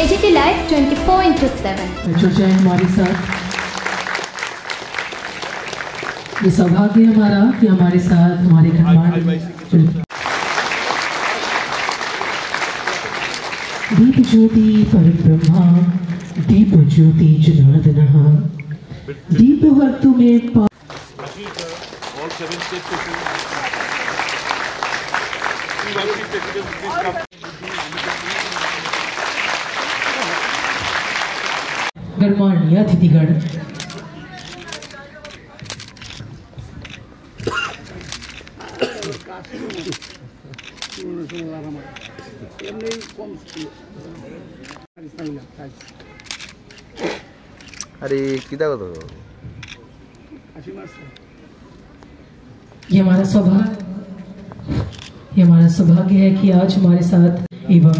AGT Live 24/7। चर्चा है हमारे साथ। ये सौभाग्य है हमारा कि हमारे साथ हमारे दीप ज्योति परब्रह्मा दीप ज्योति जनार्दनः दीप वर्तु में गणमान्य अतिथिगण, अरे किधर हो? ये हमारा सौभाग्य है कि आज हमारे साथ एवं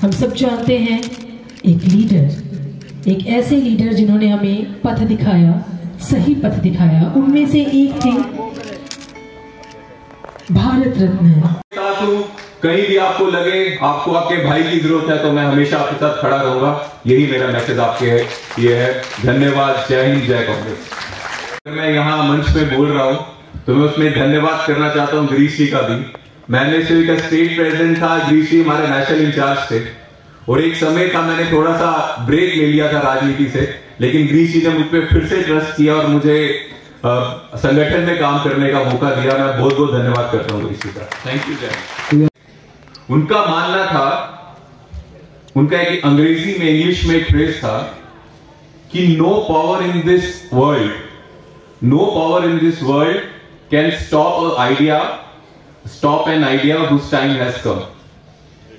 हम सब जानते हैं एक लीडर, एक ऐसे लीडर जिन्होंने हमें पथ दिखाया, सही पथ दिखाया। उनमें से एक थे भारत रत्न। कहीं भी आपको लगे आपको आपके भाई की जरूरत है तो मैं हमेशा आपके साथ खड़ा रहूंगा। यही मेरा मैसेज आपके है, ये है। धन्यवाद। जय हिंद, जय कांग्रेस। मैं यहाँ मंच पे बोल रहा हूँ तो मैं उसमें धन्यवाद करना चाहता हूँ गिरीश जी का भी। मैंने सिर्फ का स्टेट प्रेसिडेंट था, गिरीश जी हमारे नेशनल इंचार्ज थे और एक समय था मैंने थोड़ा सा ब्रेक ले लिया था राजनीति से, लेकिन गिरीश जी ने मुझ पर फिर से ट्रस्ट किया और मुझे संगठन में काम करने का मौका दिया। मैं बहुत बहुत धन्यवाद करता हूँ गिरीश जी का। Thank you. जय। उनका मानना था, उनका एक अंग्रेजी में इंग्लिश में एक फ्रेज था कि no power in this world can stop an idea whose time has come.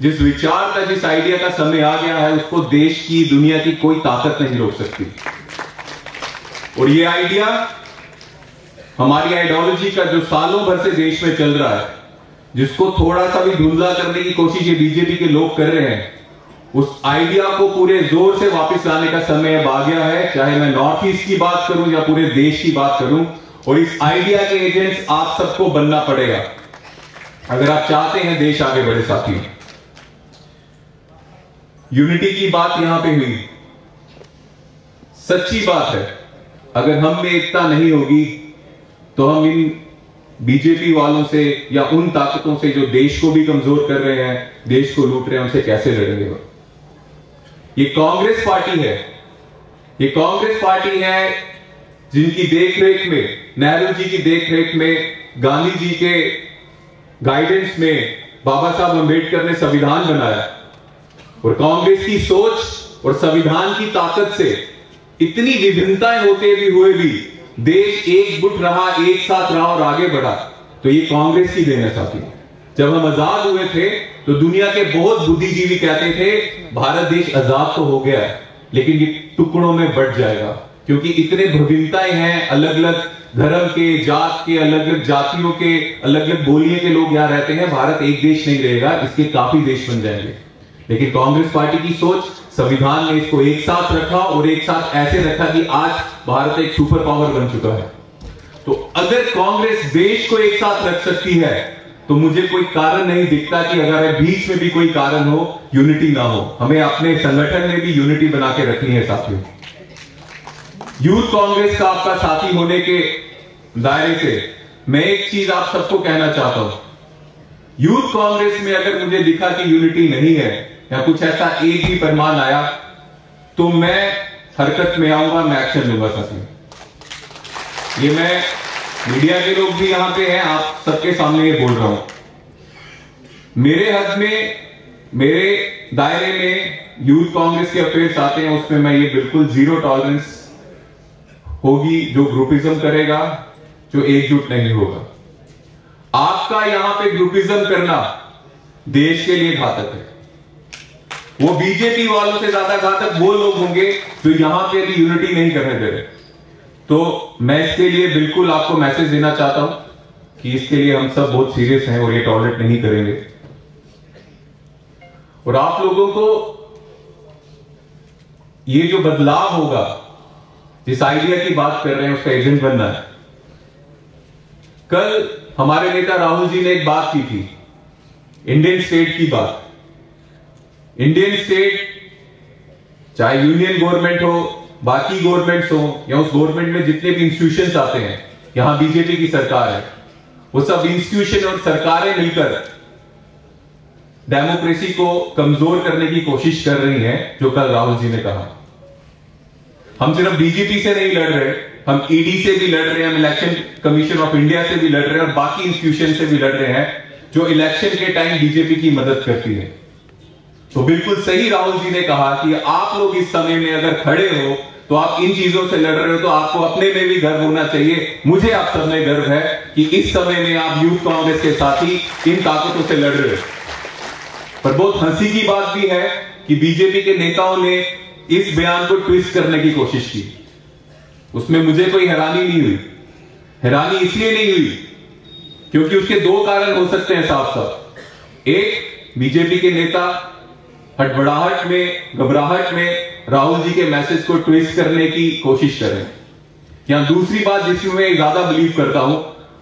जिस विचार का, जिस आइडिया का समय आ गया है उसको देश की, दुनिया की कोई ताकत नहीं रोक सकती। और ये आइडिया हमारी आइडियोलॉजी का जो सालों भर से देश में चल रहा है, जिसको थोड़ा सा भी धुंधला करने की कोशिश ये बीजेपी के लोग कर रहे हैं, उस आइडिया को पूरे जोर से वापस लाने का समय अब आ गया है। चाहे मैं नॉर्थ ईस्ट की बात करूं या पूरे देश की बात करूं, और इस आइडिया के एजेंट्स आप सबको बनना पड़ेगा अगर आप चाहते हैं देश आगे बढ़े। साथियों, यूनिटी की बात यहां पे हुई, सच्ची बात है। अगर हम में एकता नहीं होगी तो हम इन बीजेपी वालों से या उन ताकतों से जो देश को भी कमजोर कर रहे हैं, देश को लूट रहे हैं, उनसे कैसे लड़ेंगे? ये कांग्रेस पार्टी है, ये कांग्रेस पार्टी है जिनकी देखरेख में, नेहरू जी की देखरेख में, गांधी जी के गाइडेंस में बाबा साहब अंबेडकर ने संविधान बनाया। और कांग्रेस की सोच और संविधान की ताकत से इतनी विभिन्नताएं होते हुए भी देश एकजुट रहा, एक साथ रहा और आगे बढ़ा। तो ये कांग्रेस की देन है साथी। जब हम आजाद हुए थे तो दुनिया के बहुत बुद्धिजीवी कहते थे भारत देश आजाद तो हो गया है लेकिन ये टुकड़ों में बंट जाएगा, क्योंकि इतने विभिन्नताएं हैं, अलग अलग धर्म के, जात के, अलग अलग जातियों के, अलग अलग बोलियों के लोग यहां रहते हैं। भारत एक देश नहीं रहेगा, इसके काफी देश बन जाएंगे। लेकिन कांग्रेस पार्टी की सोच, संविधान ने इसको एक साथ रखा और एक साथ ऐसे रखा कि आज भारत एक सुपर पावर बन चुका है। तो अगर कांग्रेस देश को एक साथ रख सकती है तो मुझे कोई कारण नहीं दिखता कि अगर बीच में भी कोई कारण हो, यूनिटी ना हो। हमें अपने संगठन में भी यूनिटी बना के रखनी है साथियों। यूथ कांग्रेस का आपका साथी होने के दायरे से मैं एक चीज आप सबको कहना चाहता हूं। यूथ कांग्रेस में अगर मुझे दिखा कि यूनिटी नहीं है या कुछ ऐसा एक भी फरमान आया तो मैं हरकत में आऊंगा, मैं एक्शन लूंगा साथियों। ये मैं, मीडिया के लोग भी यहां पे हैं, आप सबके सामने ये बोल रहा हूं। मेरे हद में, मेरे दायरे में यूथ कांग्रेस के अफेयर्स आते हैं, उसमें मैं ये बिल्कुल जीरो टॉलरेंस होगी जो ग्रुपिज्म करेगा, जो एकजुट नहीं होगा। आपका यहां पे ग्रुपिज्म करना देश के लिए घातक है। वो बीजेपी वालों से ज्यादा घातक वो लोग होंगे जो यहां पे भी यूनिटी नहीं करने दे रहे। तो मैं इसके लिए बिल्कुल आपको मैसेज देना चाहता हूं कि इसके लिए हम सब बहुत सीरियस हैं और ये टॉलरेट नहीं करेंगे। और आप लोगों को ये जो बदलाव होगा, जिस आइडिया की बात कर रहे हैं, उसका एजेंट बनना है। कल हमारे नेता राहुल जी ने एक बात की थी, इंडियन स्टेट की बात। इंडियन स्टेट चाहे यूनियन गवर्नमेंट हो, बाकी गवर्नमेंट्स हो, या उस गवर्नमेंट में जितने भी इंस्टीट्यूशंस आते हैं, यहां बीजेपी की सरकार है, वो सब इंस्टीट्यूशन और सरकारें मिलकर डेमोक्रेसी को कमजोर करने की कोशिश कर रही हैं, जो कल राहुल जी ने कहा। हम सिर्फ बीजेपी से नहीं लड़ रहे, हम ईडी से भी लड़ रहे हैं, हम इलेक्शन कमीशन ऑफ इंडिया से भी लड़ रहे हैं और बाकी इंस्टीट्यूशन से भी लड़ रहे हैं जो इलेक्शन के टाइम बीजेपी की मदद करती है। तो बिल्कुल सही राहुल जी ने कहा कि आप लोग इस समय में अगर खड़े हो तो आप इन चीजों से लड़ रहे हो, तो आपको अपने में भी गर्व होना चाहिए। मुझे आप सब में गर्व है कि इस समय में आप यूथ कांग्रेस के साथी इन ताकतों से लड़ रहे हो। पर बहुत हंसी की बात भी है कि बीजेपी के नेताओं ने इस बयान को ट्विस्ट करने की कोशिश की। उसमें मुझे कोई हैरानी नहीं हुई। हैरानी इसलिए नहीं हुई क्योंकि उसके दो कारण हो सकते हैं साफ साफ। एक, बीजेपी के नेता हड़बड़ाहट में, घबराहट में राहुल जी के मैसेज को ट्विस्ट करने की कोशिश कर रहे हैं। या दूसरी बात जिसमें मैं ज्यादा बिलीव करता हूं,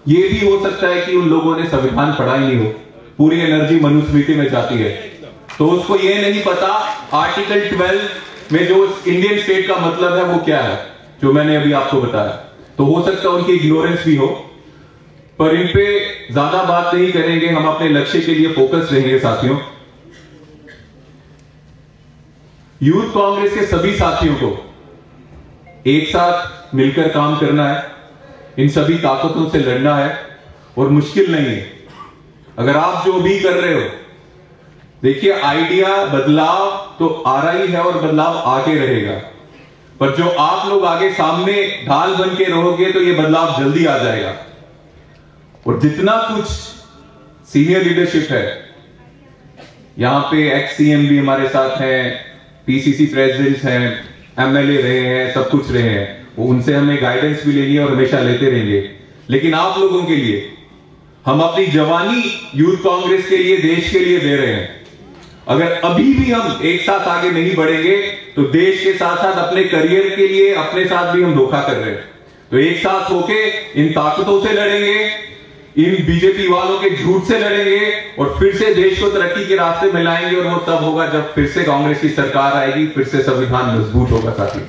यह भी हो सकता है कि उन लोगों ने संविधान पढ़ा ही नहीं हो, पूरी एनर्जी मनुस्मृति में जाती है, तो उसको यह नहीं पता आर्टिकल 12 में जो इंडियन स्टेट का मतलब है वो क्या है, जो मैंने अभी आपको बताया। तो हो सकता है उनकी इग्नोरेंस भी हो, पर इन पे ज्यादा बात नहीं करेंगे, हम अपने लक्ष्य के लिए फोकस रहेंगे। साथियों, यूथ कांग्रेस के सभी साथियों को एक साथ मिलकर काम करना है, इन सभी ताकतों से लड़ना है, और मुश्किल नहीं है। अगर आप जो भी कर रहे हो, देखिए आइडिया बदलाव तो आ रहा ही है और बदलाव आगे रहेगा, पर जो आप लोग आगे सामने ढाल बन के रहोगे तो ये बदलाव जल्दी आ जाएगा। और जितना कुछ सीनियर लीडरशिप है, यहां पे एक्स सीएम भी हमारे साथ हैं, पीसीसी प्रेसिडेंट्स हैं, एमएलए रहे हैं, सब कुछ रहे हैं, वो उनसे हमें गाइडेंस भी लेनी है और हमेशा लेते रहेंगे। लेकिन आप लोगों के लिए हम अपनी जवानी यूथ कांग्रेस के लिए, देश के लिए दे रहे हैं। अगर अभी भी हम एक साथ आगे नहीं बढ़ेंगे तो देश के साथ साथ अपने करियर के लिए अपने साथ भी हम धोखा कर रहे हैं। तो एक साथ होके इन ताकतों से लड़ेंगे, इन बीजेपी वालों के झूठ से लड़ेंगे और फिर से देश को तरक्की के रास्ते में लाएंगे। और वो तब होगा जब फिर से कांग्रेस की सरकार आएगी, फिर से संविधान मजबूत होगा। साथी